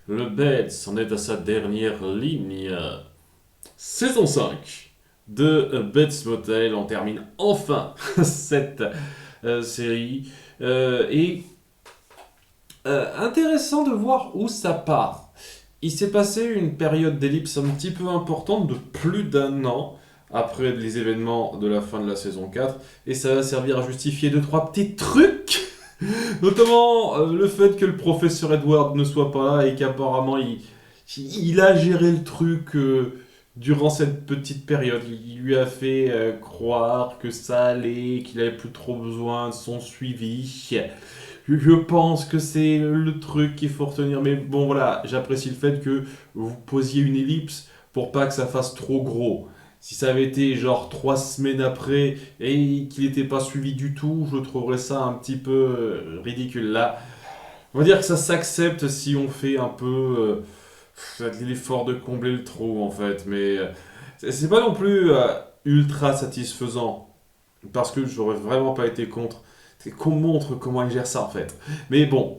Le Beds en est à sa dernière ligne. Saison 5 de Bates Motel. On termine enfin cette série. Et intéressant de voir où ça part. Il s'est passé une période d'ellipse un petit peu importante de plus d'un an après les événements de la fin de la saison 4. Et ça va servir à justifier deux trois petits trucs. Notamment le fait que le professeur Edward ne soit pas là et qu'apparemment il a géré le truc durant cette petite période. Il lui a fait croire que ça allait, qu'il avait plus trop besoin de son suivi. Je pense que c'est le truc qu'il faut retenir. Mais bon, voilà, j'apprécie le fait que vous posiez une ellipse pour pas que ça fasse trop gros. Si ça avait été genre 3 semaines après et qu'il n'était pas suivi du tout, je trouverais ça un petit peu ridicule. Là, on va dire que ça s'accepte si on fait un peu l'effort de combler le trou en fait. Mais c'est pas non plus ultra satisfaisant parce que j'aurais vraiment pas été contre. C'est qu'on montre comment il gère ça en fait. Mais bon,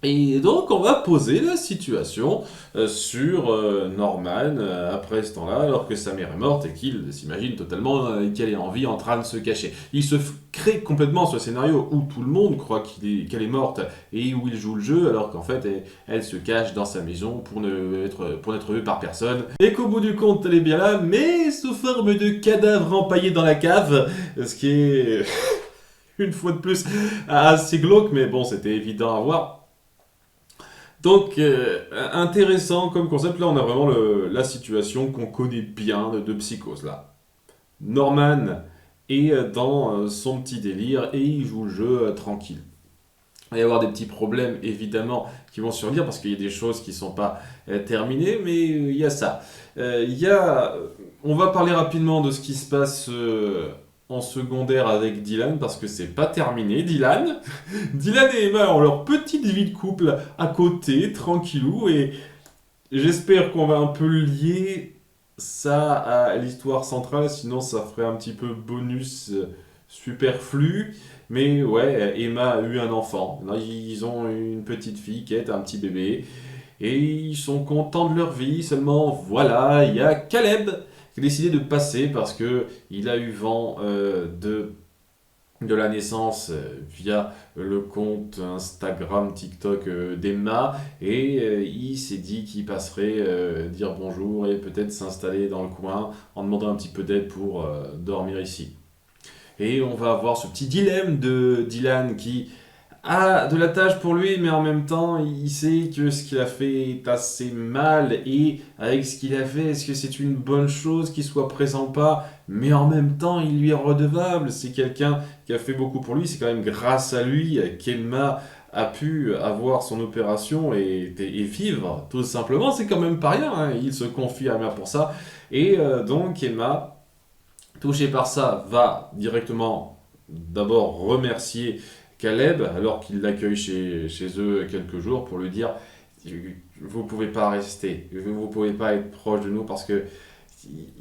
et donc, on va poser la situation sur Norman après ce temps-là, alors que sa mère est morte et qu'il s'imagine totalement qu'elle est en vie en train de se cacher. Il se crée complètement ce scénario où tout le monde croit qu'elle est morte et où il joue le jeu, alors qu'en fait, elle se cache dans sa maison pour n'être vue par personne. Et qu'au bout du compte, elle est bien là, mais sous forme de cadavre empaillé dans la cave, ce qui est, une fois de plus, assez glauque, mais bon, c'était évident à voir. Donc, intéressant comme concept. Là, on a vraiment la situation qu'on connaît bien de Psychose, là. Norman est dans son petit délire et il joue le jeu tranquille. Il va y avoir des petits problèmes, évidemment, qui vont survenir parce qu'il y a des choses qui ne sont pas terminées, mais il y a ça. Il y a... On va parler rapidement de ce qui se passe en secondaire avec Dylan parce que c'est pas terminé. Dylan et Emma ont leur petite vie de couple à côté, tranquillou, et j'espère qu'on va un peu lier ça à l'histoire centrale, sinon ça ferait un petit peu bonus superflu. Mais ouais, Emma a eu un enfant. Là, ils ont une petite fille qui est un petit bébé. Et ils sont contents de leur vie. Seulement, voilà, il y a Caleb qui a décidé de passer parce que il a eu vent de la naissance via le compte Instagram, TikTok d'Emma et il s'est dit qu'il passerait dire bonjour et peut-être s'installer dans le coin en demandant un petit peu d'aide pour dormir ici. Et on va avoir ce petit dilemme de Dylan qui a de la tâche pour lui, mais en même temps, il sait que ce qu'il a fait est assez mal. Et avec ce qu'il a fait, est-ce que c'est une bonne chose qu'il soit présent ou pas? Mais en même temps, il lui est redevable. C'est quelqu'un qui a fait beaucoup pour lui. C'est quand même grâce à lui qu'Emma a pu avoir son opération et vivre. Tout simplement, c'est quand même pas rien, hein. Il se confie à Emma pour ça. Et donc, Emma touché par ça, va directement d'abord remercier Caleb alors qu'il l'accueille chez eux quelques jours pour lui dire vous pouvez pas rester, vous pouvez pas être proche de nous parce que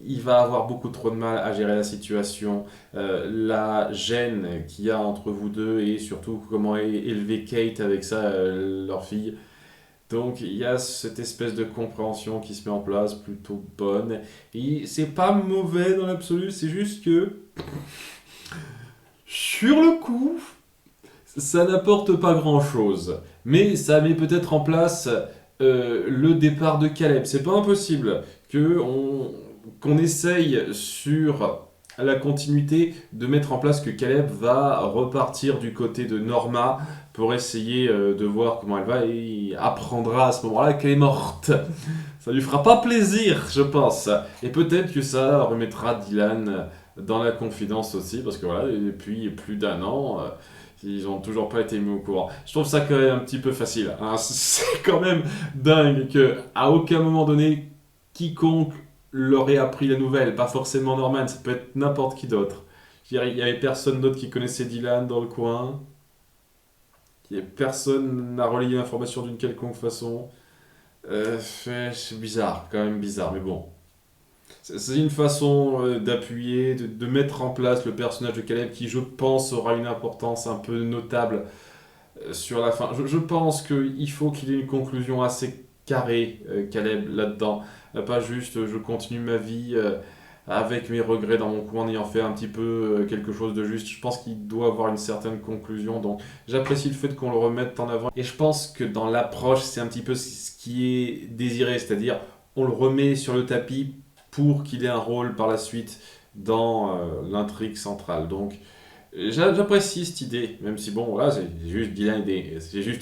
il va avoir beaucoup trop de mal à gérer la situation, la gêne qu'il y a entre vous deux et surtout comment élever Kate avec ça, leur fille. Donc il y a cette espèce de compréhension qui se met en place, plutôt bonne. Et c'est pas mauvais dans l'absolu, c'est juste que sur le coup, ça n'apporte pas grand-chose. Mais ça met peut-être en place le départ de Caleb. C'est pas impossible qu'on essaye sur la continuité de mettre en place que Caleb va repartir du côté de Norma pour essayer de voir comment elle va et il apprendra à ce moment-là qu'elle est morte. Ça lui fera pas plaisir, je pense. Et peut-être que ça remettra Dylan dans la confidence aussi, parce que voilà, depuis plus d'un an, ils ont toujours pas été mis au courant. Je trouve ça quand même un petit peu facile, hein. C'est quand même dingue que à aucun moment donné, quiconque leur ait appris la nouvelle, pas forcément Norman, ça peut être n'importe qui d'autre. Je dirais, il y avait personne d'autre qui connaissait Dylan dans le coin, personne n'a relayé l'information d'une quelconque façon. C'est bizarre, quand même bizarre, mais bon. C'est une façon d'appuyer, de mettre en place le personnage de Caleb qui, je pense, aura une importance un peu notable sur la fin. Je pense qu'il faut qu'il ait une conclusion assez carrée, Caleb, là-dedans. Pas juste je continue ma vie avec mes regrets dans mon coin en ayant fait un petit peu quelque chose de juste. Je pense qu'il doit avoir une certaine conclusion. Donc j'apprécie le fait qu'on le remette en avant. Et je pense que dans l'approche, c'est un petit peu ce qui est désiré. C'est-à-dire, on le remet sur le tapis pour qu'il ait un rôle par la suite dans l'intrigue centrale. Donc j'apprécie cette idée, même si bon, là, c'est juste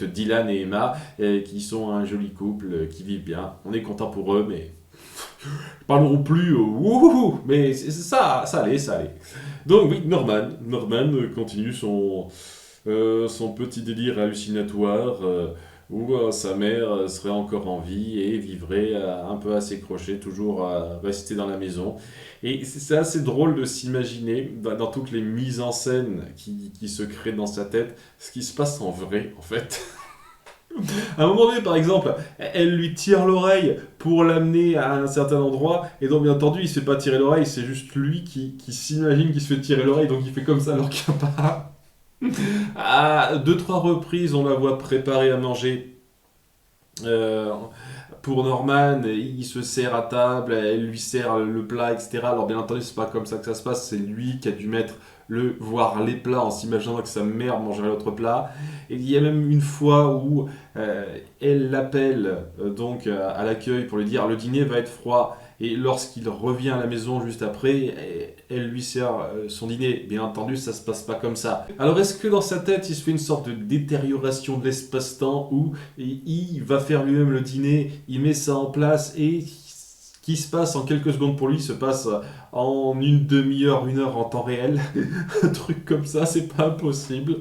Dylan et Emma qui sont un joli couple, qui vivent bien. On est content pour eux, mais pas non plus, wouhou, mais ça allait, ça allait. Donc oui, Norman continue son petit délire hallucinatoire où sa mère serait encore en vie et vivrait un peu à ses crochets, toujours à rester dans la maison. Et c'est assez drôle de s'imaginer, dans toutes les mises en scène qui se créent dans sa tête, ce qui se passe en vrai, en fait. À un moment donné, par exemple, elle lui tire l'oreille pour l'amener à un certain endroit, et donc bien entendu, il se fait pas tirer l'oreille, c'est juste lui qui s'imagine qu'il se fait tirer l'oreille, donc il fait comme ça alors qu'il n'y a pas. À deux, trois reprises, on la voit préparer à manger. Euh, pour Norman, il se sert à table, elle lui sert le plat, etc. Alors bien entendu, c'est pas comme ça que ça se passe, c'est lui qui a dû voir les plats en s'imaginant que sa mère mangerait l'autre plat. Et il y a même une fois où elle l'appelle donc à l'accueil pour lui dire le dîner va être froid. Et lorsqu'il revient à la maison juste après, elle lui sert son dîner. Bien entendu, ça se passe pas comme ça. Alors est-ce que dans sa tête, il se fait une sorte de détérioration de l'espace-temps où il va faire lui-même le dîner, il met ça en place et ce qui se passe en quelques secondes pour lui se passe en une demi-heure, une heure en temps réel. Un truc comme ça, c'est pas impossible.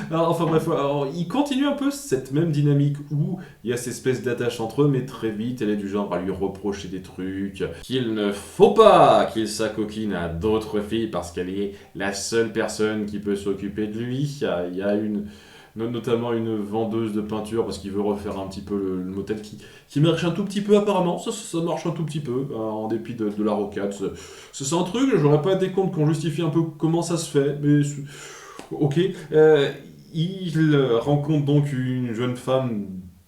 Alors, enfin bref, alors, il continue un peu cette même dynamique où il y a cette espèce d'attache entre eux, mais très vite, elle est du genre à lui reprocher des trucs qu'il ne faut pas qu'il s'acoquine à d'autres filles parce qu'elle est la seule personne qui peut s'occuper de lui. Il y a notamment une vendeuse de peinture parce qu'il veut refaire un petit peu le motel qui marche un tout petit peu apparemment. Ça marche un tout petit peu en dépit de la rocade. C'est un truc, j'aurais pas été compte qu'on justifie un peu comment ça se fait, mais ok. Il rencontre donc une jeune femme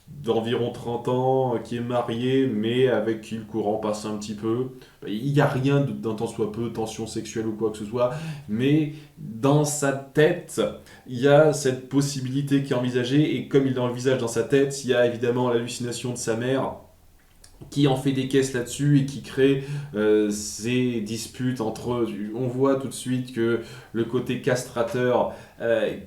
d'environ 30 ans qui est mariée, mais avec qui le courant passe un petit peu. Il n'y a rien d'un tant soit peu, tension sexuelle ou quoi que ce soit, mais dans sa tête, il y a cette possibilité qui est envisagée, et comme il l'envisage dans sa tête, il y a évidemment l'hallucination de sa mère qui en fait des caisses là-dessus et qui crée ces disputes entre eux. On voit tout de suite que le côté castrateur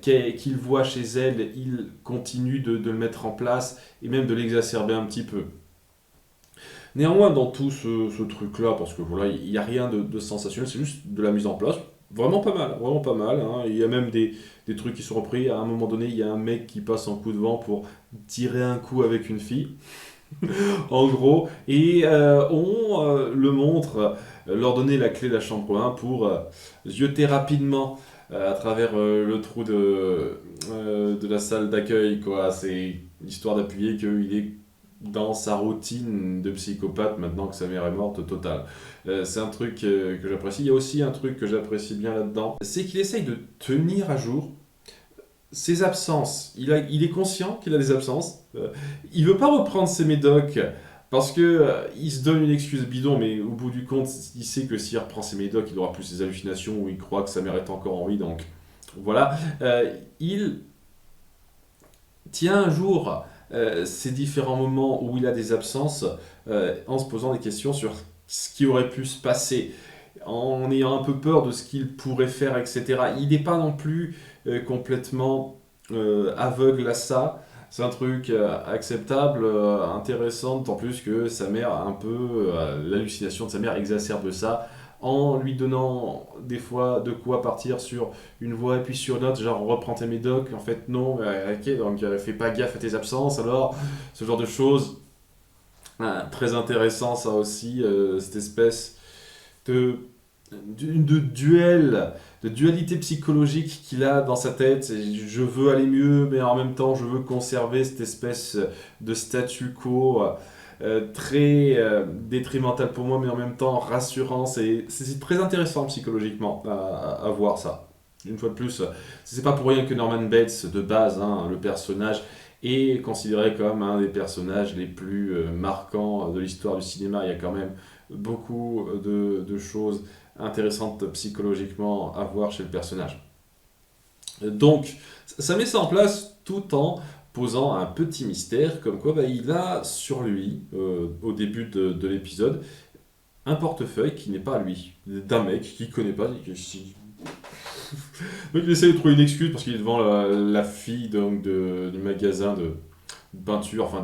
qu'il voit chez elle, il continue de le mettre en place et même de l'exacerber un petit peu. Néanmoins, dans tout ce truc-là, parce que voilà, il n'y a rien de sensationnel, c'est juste de la mise en place. Vraiment pas mal, vraiment pas mal. Hein. Il y a même des trucs qui sont repris. À un moment donné, il y a un mec qui passe en coup de vent pour tirer un coup avec une fille. En gros, et on le montre, leur donner la clé de la chambre 1 pour zioter rapidement à travers le trou de la salle d'accueil, quoi. C'est l'histoire d'appuyer qu'il est dans sa routine de psychopathe maintenant que sa mère est morte totale. C'est un truc que j'apprécie. Il y a aussi un truc que j'apprécie bien là-dedans, c'est qu'il essaye de tenir à jour ses absences. Il est conscient qu'il a des absences. Il veut pas reprendre ses médocs parce que il se donne une excuse bidon, mais au bout du compte, il sait que s'il reprend ses médocs, il aura plus ses hallucinations ou il croit que sa mère est encore en vie. Donc voilà. Il tient un jour ces différents moments où il a des absences en se posant des questions sur ce qui aurait pu se passer, en ayant un peu peur de ce qu'il pourrait faire, etc. Il n'est pas non plus complètement aveugle à ça. C'est un truc acceptable, intéressant, d'autant plus que sa mère, un peu, l'hallucination de sa mère exacerbe ça en lui donnant des fois de quoi partir sur une voie et puis sur une autre, genre reprends tes médocs, en fait non, ok, donc fais pas gaffe à tes absences, alors ce genre de choses. Très intéressant ça aussi, cette espèce de, de dualité psychologique qu'il a dans sa tête. Je veux aller mieux, mais en même temps, je veux conserver cette espèce de statu quo très détrimental pour moi, mais en même temps rassurant. C'est très intéressant psychologiquement à voir ça. Une fois de plus, c'est pas pour rien que Norman Bates, de base, le personnage, est considéré comme un des personnages les plus marquants de l'histoire du cinéma. Il y a quand même beaucoup de choses intéressantes psychologiquement à voir chez le personnage. Donc, ça met ça en place tout en posant un petit mystère, comme quoi il a sur lui, au début de l'épisode, un portefeuille qui n'est pas lui, d'un mec qu'il connaît pas. Donc il essaie de trouver une excuse parce qu'il est devant la fille donc, du magasin de peinture, enfin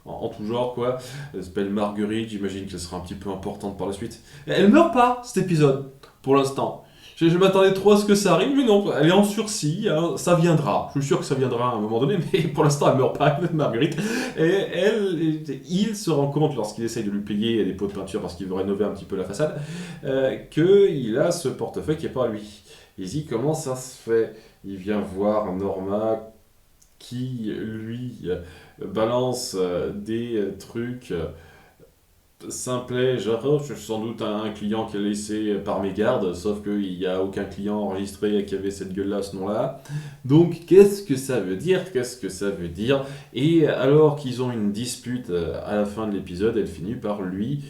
en tout genre quoi. Elle s'appelle Marguerite, j'imagine qu'elle sera un petit peu importante par la suite. Elle meurt pas cet épisode, pour l'instant. Je m'attendais trop à ce que ça arrive, mais non, elle est en sursis, ça viendra. Je suis sûr que ça viendra à un moment donné, mais pour l'instant elle meurt pas, Marguerite. Il se rend compte lorsqu'il essaye de lui payer des pots de peinture parce qu'il veut rénover un petit peu la façade, qu'il a ce portefeuille qui n'est pas à lui. Il dit comment ça se fait. Il vient voir Norma qui lui balance des trucs simplets, genre oh, je suis sans doute un client qui a laissé par mégarde, sauf qu'il n'y a aucun client enregistré qui avait cette gueule-là, ce nom-là. Donc qu'est-ce que ça veut dire? Qu'est-ce que ça veut dire? Et alors qu'ils ont une dispute à la fin de l'épisode, elle finit par lui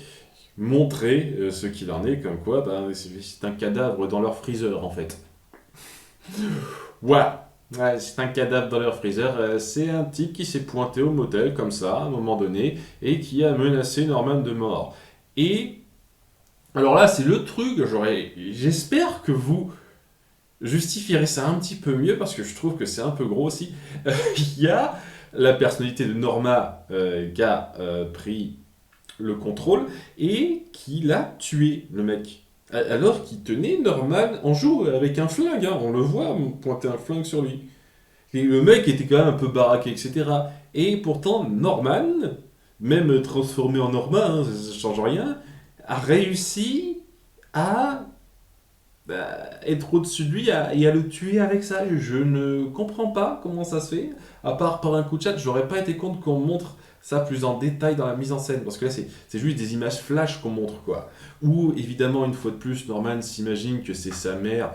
montrer ce qu'il en est, comme quoi c'est un cadavre dans leur freezer en fait. Ouais, ouais, c'est un cadavre dans leur freezer. C'est un type qui s'est pointé au motel comme ça à un moment donné et qui a menacé Norman de mort. Et alors là, c'est le truc, j'espère que vous justifierez ça un petit peu mieux parce que je trouve que c'est un peu gros aussi. Il y a la personnalité de Norma qui a pris le contrôle et qui l'a tué, le mec. Alors qu'il tenait Norman en joue avec un flingue, on le voit pointer un flingue sur lui. Et le mec était quand même un peu baraqué, etc. Et pourtant, Norman, même transformé en Norman, ça ne change rien, a réussi à être au-dessus de lui et à le tuer avec ça. Je ne comprends pas comment ça se fait. À part par un coup de chat, j'aurais pas été contre qu'on montre ça plus en détail dans la mise en scène. Parce que là, c'est juste des images flash qu'on montre, quoi. Ou, évidemment, une fois de plus, Norman s'imagine que c'est sa mère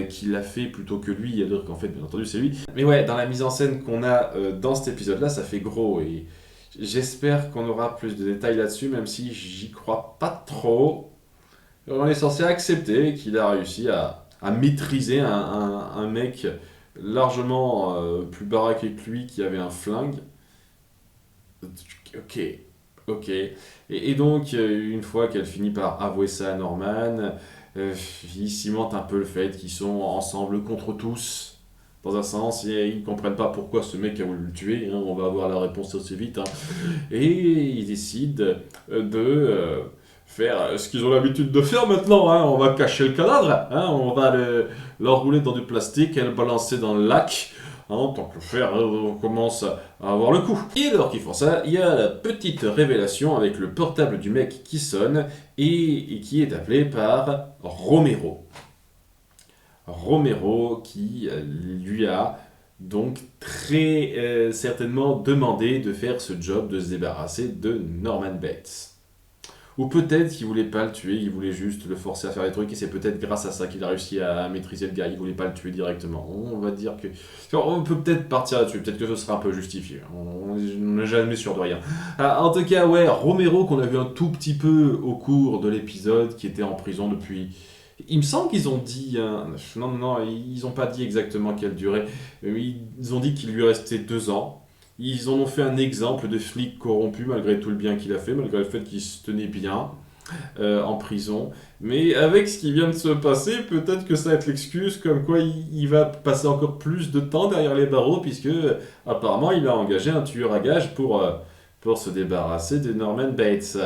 qui l'a fait plutôt que lui, alors qu'en fait, bien entendu, c'est lui. Mais ouais, dans la mise en scène qu'on a dans cet épisode-là, ça fait gros. Et j'espère qu'on aura plus de détails là-dessus, même si j'y crois pas trop. On est censé accepter qu'il a réussi à maîtriser un mec largement plus baraqué que lui qui avait un flingue. Ok, ok. Et donc, une fois qu'elle finit par avouer ça à Norman, il cimente un peu le fait qu'ils sont ensemble contre tous. Dans un sens, et ils ne comprennent pas pourquoi ce mec a voulu le tuer, on va avoir la réponse assez vite. Et ils décident faire ce qu'ils ont l'habitude de faire maintenant. On va cacher le cadavre, on va l'enrouler dans du plastique et le balancer dans le lac. Tant que le faire, on commence à avoir le coup. Et alors qu'ils font ça, il y a la petite révélation avec le portable du mec qui sonne et qui est appelé par Romero. Romero qui lui a donc très certainement demandé de faire ce job de se débarrasser de Norman Bates. Ou peut-être qu'il voulait pas le tuer, il voulait juste le forcer à faire des trucs et c'est peut-être grâce à ça qu'il a réussi à maîtriser le gars, il voulait pas le tuer directement. On va dire que... On peut peut-être partir là-dessus, peut-être que ce sera un peu justifié, on n'est jamais sûr de rien. En tout cas, ouais, Romero qu'on a vu un tout petit peu au cours de l'épisode, qui était en prison depuis... Il me semble qu'ils ont dit... Non, ils ont pas dit exactement quelle durée, ils ont dit qu'il lui restait 2 ans. Ils en ont fait un exemple de flic corrompu malgré tout le bien qu'il a fait, malgré le fait qu'il se tenait bien en prison. Mais avec ce qui vient de se passer, peut-être que ça va être l'excuse comme quoi il va passer encore plus de temps derrière les barreaux, puisque apparemment il a engagé un tueur à gages pour se débarrasser de Norman Bates.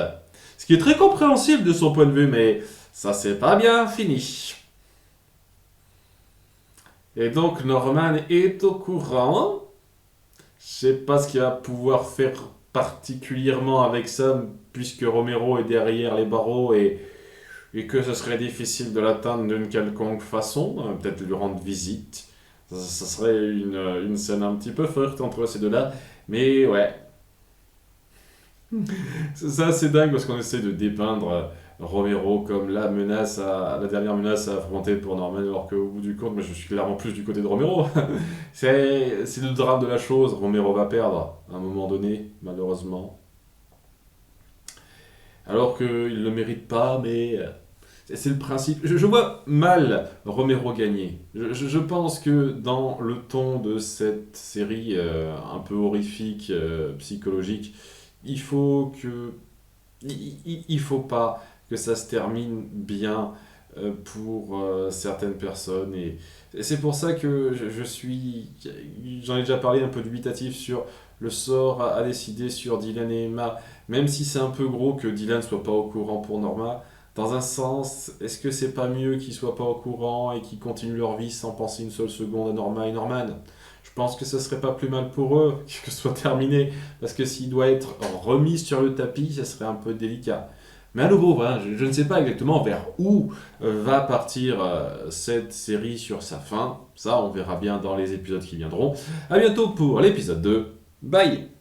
Ce qui est très compréhensible de son point de vue, mais ça c'est pas bien fini. Et donc Norman est au courant. Je sais pas ce qu'il va pouvoir faire particulièrement avec ça, puisque Romero est derrière les barreaux et que ce serait difficile de l'atteindre d'une quelconque façon, peut-être lui rendre visite. Ça serait une scène un petit peu forte entre ces deux-là, mais ouais. Ça c'est dingue parce qu'on essaie de dépeindre Romero comme la dernière menace à affronter pour Norman, alors qu'au bout du compte, moi, je suis clairement plus du côté de Romero. C'est le drame de la chose. Romero va perdre à un moment donné, malheureusement. Alors qu'il ne le mérite pas, mais c'est le principe. Je vois mal Romero gagner. Je pense que dans le ton de cette série un peu horrifique, psychologique, il faut que il faut pas que ça se termine bien pour certaines personnes. Et c'est pour ça que je suis. J'en ai déjà parlé un peu dubitatif sur le sort à décider sur Dylan et Emma, même si c'est un peu gros que Dylan soit pas au courant pour Norma. Dans un sens, est-ce que c'est pas mieux qu'ils soient pas au courant et qu'ils continuent leur vie sans penser une seule seconde à Norma et Norman? Je pense que ce serait pas plus mal pour eux que ce soit terminé, parce que s'il doit être remis sur le tapis, ça serait un peu délicat. Mais à nouveau, voilà, je ne sais pas exactement vers où va partir cette série sur sa fin. Ça, on verra bien dans les épisodes qui viendront. A bientôt pour l'épisode 2. Bye!